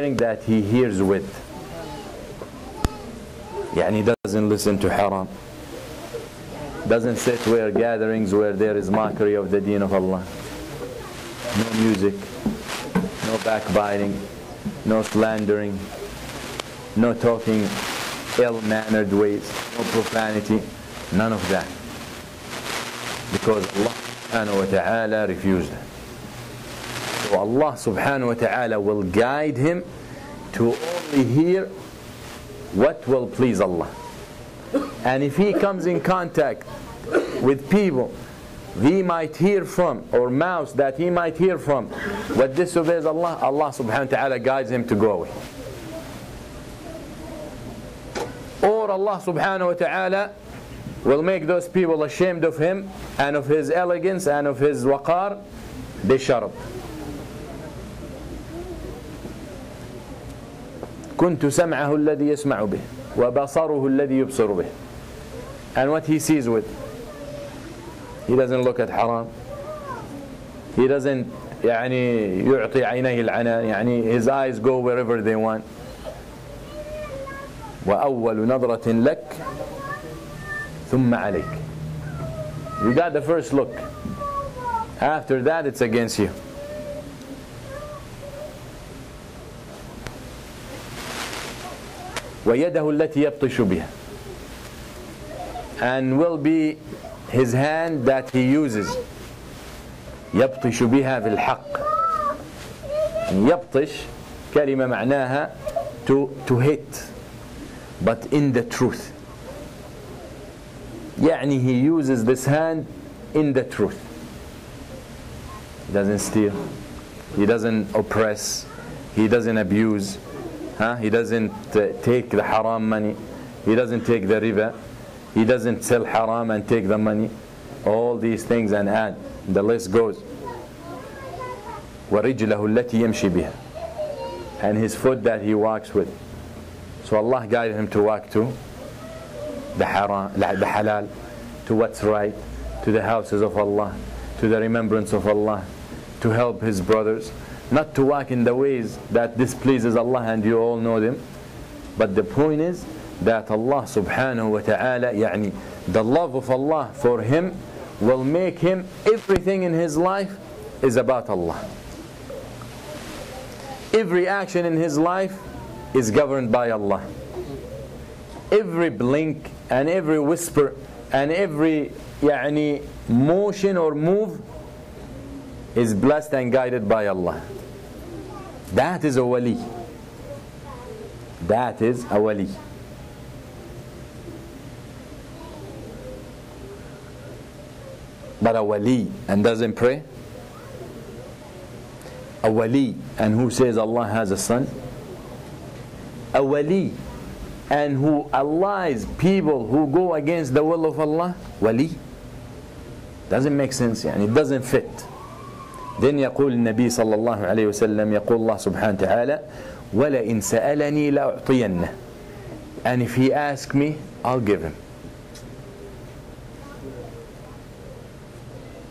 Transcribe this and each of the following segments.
that he hears with. Yani doesn't listen to haram, doesn't sit where gatherings where there is mockery of the deen of Allah. No music, no backbiting, no slandering, no talking ill-mannered ways, no profanity, none of that. Because Allah subhanahu wa ta'ala refused it. So Allah subhanahu wa ta'ala will guide him to only hear what will please Allah. And if he comes in contact with people he might hear from, or mouths that he might hear from, what disobeys Allah, Allah subhanahu wa ta'ala guides him to go away. Or Allah subhanahu wa ta'ala will make those people ashamed of him and of his elegance and of his waqar. They shut up. كنت سمعه الذي يسمع به وبصره الذي يبصر به. And what he sees with, he doesn't look at haram, he doesn't يعني يعطي عينيه العنان, يعني his eyes go wherever they want. وأول نظرة لك ثم عليك. You got the first look, after that it's against you. ويده التي يبطش بها, and will be his hand that he uses. يبطش بها في الحق. يبطش كلمة معناها to hit, but in the truth. يعني he uses this hand in the truth. He doesn't steal, he doesn't oppress, he doesn't abuse, he doesn't take the haram money, he doesn't take the riba, he doesn't sell haram and take the money. All these things, and add, the list goes. وَرِجْلَهُ الَّتِي يَمْشِي بِهَا, and his foot that he walks with. So Allah guided him to walk to the haram, the halal, to what's right, to the houses of Allah, to the remembrance of Allah, to help his brothers, not to walk in the ways that displeases Allah, and you all know them. But the point is that Allah subhanahu wa ta'ala, يعني the love of Allah for him will make him, everything in his life is about Allah. Every action in his life is governed by Allah. Every blink and every whisper and every يعني motion or move is blessed and guided by Allah. That is a wali. That is a wali. But a wali and doesn't pray, a wali and who says Allah has a son, a wali and who allies people who go against the will of Allah, wali, doesn't make sense, يعني it doesn't fit. Then يقول النبي صلى الله عليه وسلم, يقول الله سبحانه وتعالى وَلَئِنْ سَأَلَنِي لَأُعْطِيَنَّهُ, and if he asks me, I'll give him.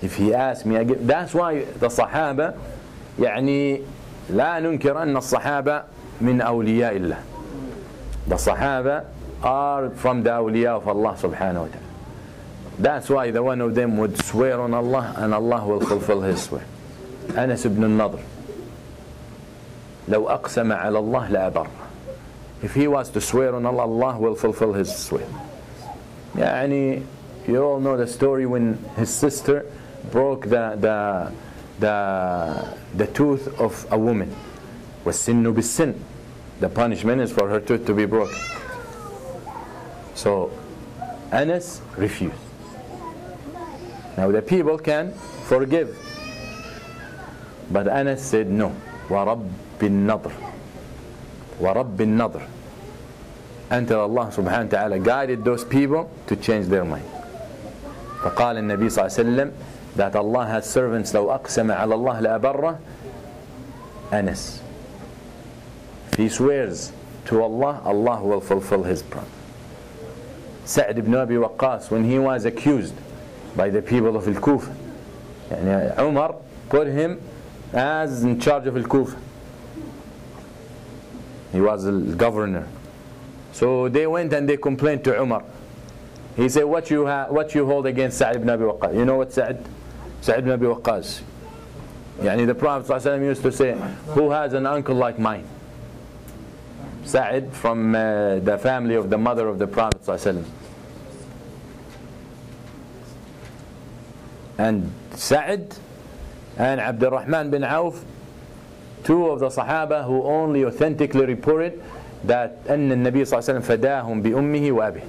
If he asks me, I give. That's why the Sahaba, يعني لا ننكر أن الصحابة من أولياء الله. The Sahaba are from the awliya of Allah subhanahu wa ta'ala. That's why the one of them would swear on Allah and Allah will fulfill his swear. Anas ibn al-Nadr, لو أقسم على الله لأبر. If he was to swear on Allah, Allah will fulfill his swear. يعني you all know the story when his sister broke the tooth of a woman. وَالسِّنُّ بِالسِّنِّ, the punishment is for her tooth to be broken. So Anas refused. Now the people can forgive, but Anas said no. وَرَبِّ النَّضْرِ, وَرَبِّ النَّضْرِ, until Allah subhanahu wa ta'ala guided those people to change their mind. فقال النبي صلى الله عليه وسلم that Allah has servants لو أقسم على الله لأبره. Anas, if he swears to Allah, Allah will fulfill his promise. Sa'd ibn Abi Waqqas, when he was accused by the people of Al-Kufa, Umar put him as in charge of Al-Kufa. He was a governor. So they went and they complained to Umar. He said, what you hold against Sa'd ibn Abi Waqqas? You know what Sa'd ibn Abi Waqqas. Yani the Prophet ﷺ used to say, who has an uncle like mine? Sa'd from the family of the mother of the Prophet ﷺ. And Sa'd and Abdurrahman bin Auf, two of the Sahaba who only authentically reported that أن النبي صلى الله عليه وسلم فداهم بأمه وأبيه.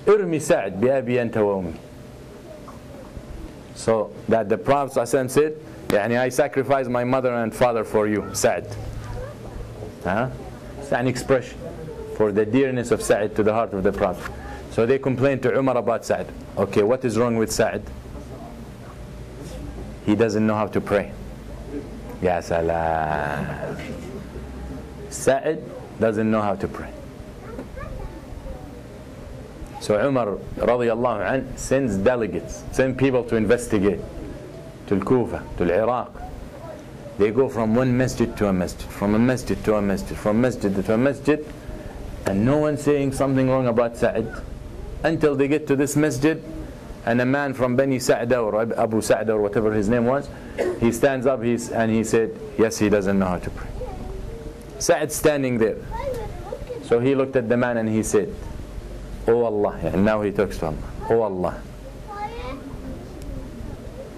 ارمي سعد بأبي أنت وأمي. So that the Prophet صلى الله عليه وسلم said, يعني I sacrifice my mother and father for you, Sa'd. It's an expression for the dearness of Sa'd to the heart of the Prophet. So they complained to Umar about Sa'd. Okay, what is wrong with Sa'd? He doesn't know how to pray. Ya salam. Sa'd doesn't know how to pray. So Umar radiallahu anh sends delegates, sends people to investigate to Al-Kufa, to Al-Iraq. They go from one masjid to a masjid, from a masjid to a masjid, from masjid to a masjid, and no one saying something wrong about Sa'd until they get to this masjid, and a man from Bani Sa'da or Abu Sa'da or whatever his name was, he stands up and he said, yes, he doesn't know how to pray. Sa'd standing there. So he looked at the man and he said, oh Allah, and now he talks to Allah, oh Allah,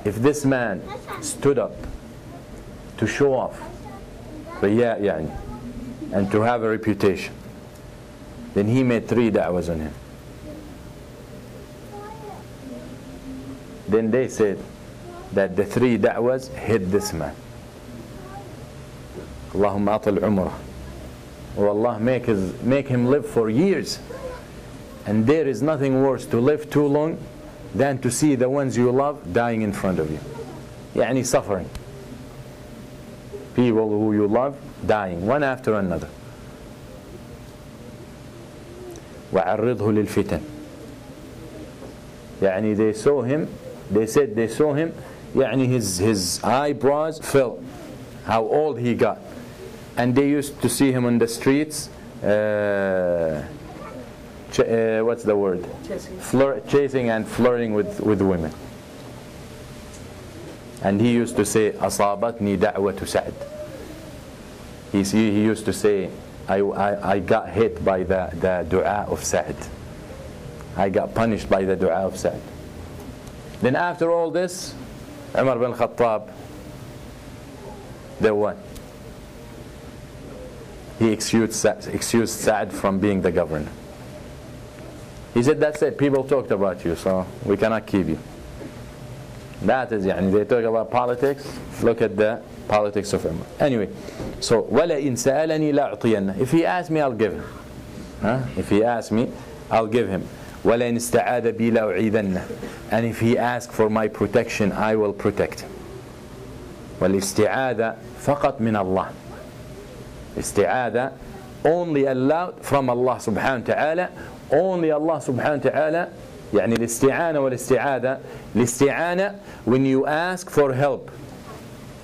if this man stood up to show off, and to have a reputation, then he made 3 da'was on him. Then they said that the 3 da'was hit this man. Allahumma atal umrah. Oh Allah, make him live for years. And there is nothing worse to live too long than to see the ones you love dying in front of you. Yani suffering. People who you love dying, one after another. وَعَرِّضْهُ لِلْفِتَنِ. Yani they saw him, they said they saw him, yani his eyebrows fell, how old he got. And they used to see him on the streets, what's the word? Chasing and flirting with women. And he used to say, أصابتني دعوة سعد. He used to say, I got hit by the dua of Sa'd. I got punished by the dua of Sa'd. Then after all this, Umar bin Khattab, the one, he excused Sa'd from being the governor. He said, that's it, people talked about you, so we cannot keep you. That is, they talk about politics, look at the politics of Umar. Anyway, so, وَلَئِنْ سَأَلَنِي لَأُعْطِيَنَّ. If he asks me, I'll give him. If he asks me, I'll give him. وَلَئِنْ اسْتَعَاذَ بِي لَأُعِيذَنَّ. And if he asks for my protection, I will protect him. وَالْإِسْتِعَاذَ فَقَطْ مِنَ اللَّهِ. Isti'adha only allowed from Allah subhanahu wa ta'ala. Only Allah subhanahu wa ta'ala. يعني الاستعانة والاستعاذة. الاستعانة when you ask for help.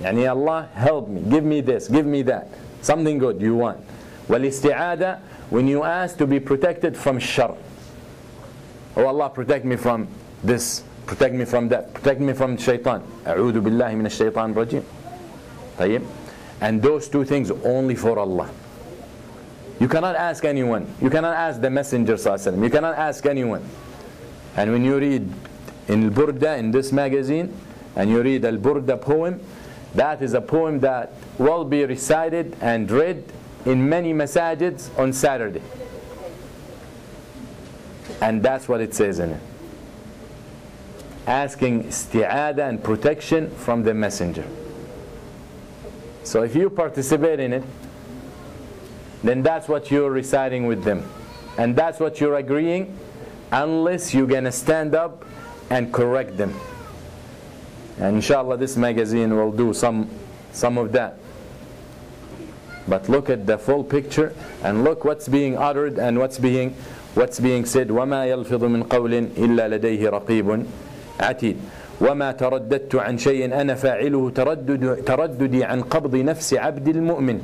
يعني Allah help me, give me this, give me that, something good you want. والاستعاذة when you ask to be protected from shar. Oh Allah, protect me from this, protect me from that, protect me from Shaytaan. أعوذ بالله من الشيطان الرجيم. طيب. And those 2 things only for Allah. You cannot ask anyone. You cannot ask the Messenger sallallahu alaihi wasallam. You cannot ask anyone. And when you read in Al-Burda, in this magazine, and you read Al-Burda poem, that is a poem that will be recited and read in many masajids on Saturday. And that's what it says in it. Asking isti'adha and protection from the Messenger. So if you participate in it, then that's what you're reciting with them. And that's what you're agreeing, unless you're going to stand up and correct them. And inshallah this magazine will do some of that. But look at the full picture and look what's being uttered and what's being said. وَمَا يَلْفِظُ مِنْ قَوْلٍ إِلَّا لَدَيْهِ رَقِيبٌ عَتِيدٌ وَمَا تَرَدَّدْتُ عَنْ شَيْءٍ أَنَا فَاعِلُهُ تَرَدُّدِي عَنْ قَبْضِ نَفْسِ عَبْدِ الْمُؤْمِنِ